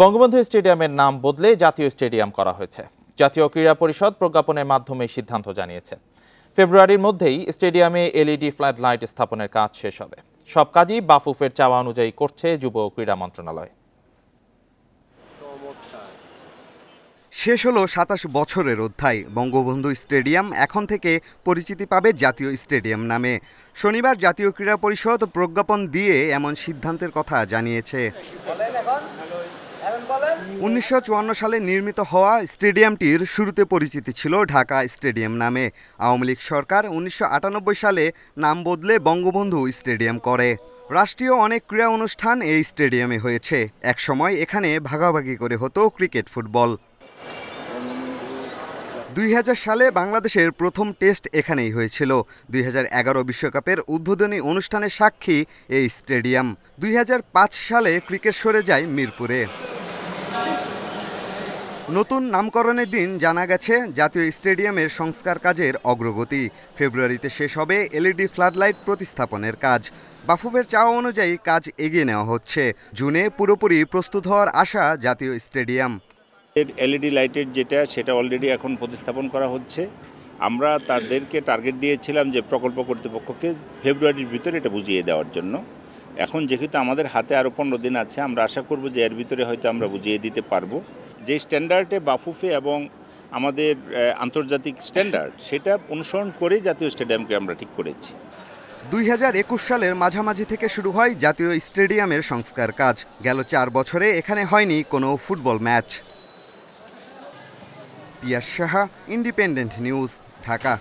বঙ্গবন্ধু স্টেডিয়ামের নাম বদলে জাতীয় স্টেডিয়াম করা হয়েছে। জাতীয় ক্রীড়া পরিষদ প্রজ্ঞাপনের মাধ্যমে সিদ্ধান্ত জানিয়েছে। ফেব্রুয়ারির মধ্যেই স্টেডিয়ামে এলইডি ফ্লাড লাইট স্থাপনের কাজ শেষ হবে। সব কাজই বাফুফের চাওয়া অনুযায়ী করছে যুব ও ক্রীড়া মন্ত্রণালয়। শেষ হলো ২৭ বছরের অধ্যায়। বঙ্গবন্ধু স্টেডিয়াম এখন থেকে পরিচিতি পাবে জাতীয় স্টেডিয়াম নামে। শনিবার জাতীয় ক্রীড়া পরিষদ প্রজ্ঞাপন দিয়ে এমন সিদ্ধান্তের কথা জানিয়েছে। ১৯৫৪ সালে নির্মিত হওয়া স্টেডিয়ামটির শুরুতে পরিচিতি ছিল ঢাকা স্টেডিয়াম নামে। আওয়ামী লীগ সরকার ১৯৯৮ সালে নাম বদলে বঙ্গবন্ধু স্টেডিয়াম করে। রাষ্ট্রীয় অনেক ক্রীড়া অনুষ্ঠান এই স্টেডিয়ামে হয়েছে। একসময় এখানে ভাগাভাগি করে হতো ক্রিকেট, ফুটবল। ২০০০ সালে বাংলাদেশের প্রথম টেস্ট এখানেই হয়েছিল। ২০১১ বিশ্বকাপের উদ্বোধনী অনুষ্ঠানের সাক্ষী এই স্টেডিয়াম। ২০০৫ সালে ক্রিকেট সরে যায় মিরপুরে। নতুন নামকরণের দিন জানা গেছে জাতীয় স্টেডিয়ামের সংস্কার কাজের অগ্রগতি। ফেব্রুয়ারিতে শেষ হবে এলইডি ফ্লাডলাইট প্রতিস্থাপনের কাজ। বাফুফের চাওয়া অনুযায়ী কাজ এগিয়ে নেওয়া হচ্ছে। জুনে পুরোপুরি প্রস্তুত হওয়ার আশা জাতীয় স্টেডিয়াম। এলইডি লাইটের সেটা অলরেডি এখন প্রতিস্থাপন করা হচ্ছে। আমরা তাদেরকে টার্গেট দিয়েছিলাম যে প্রকল্প কর্তৃপক্ষকে ফেব্রুয়ারির ভিতরে এটা বুঝিয়ে দেওয়ার জন্য। এখন যেহেতু আমাদের হাতে আরও ১৫ দিন আছে, আমরা আশা করব যে এর ভিতরে হয়তো আমরা বুঝিয়ে দিতে পারবো। যে স্ট্যান্ডার্ডে বাফুফে এবং আমাদের আন্তর্জাতিক স্ট্যান্ডার্ড, সেটা অনুসরণ করে জাতীয় স্টেডিয়ামকে আমরা ঠিক করেছি। ২০২১ সালের মাঝামাঝি থেকে শুরু হয় জাতীয় স্টেডিয়ামের সংস্কার কাজ। গেল ৪ বছরে এখানে হয়নি কোনো ফুটবল ম্যাচ। পিয়াস সাহা, ইন্ডিপেন্ডেন্ট নিউজ, ঢাকা।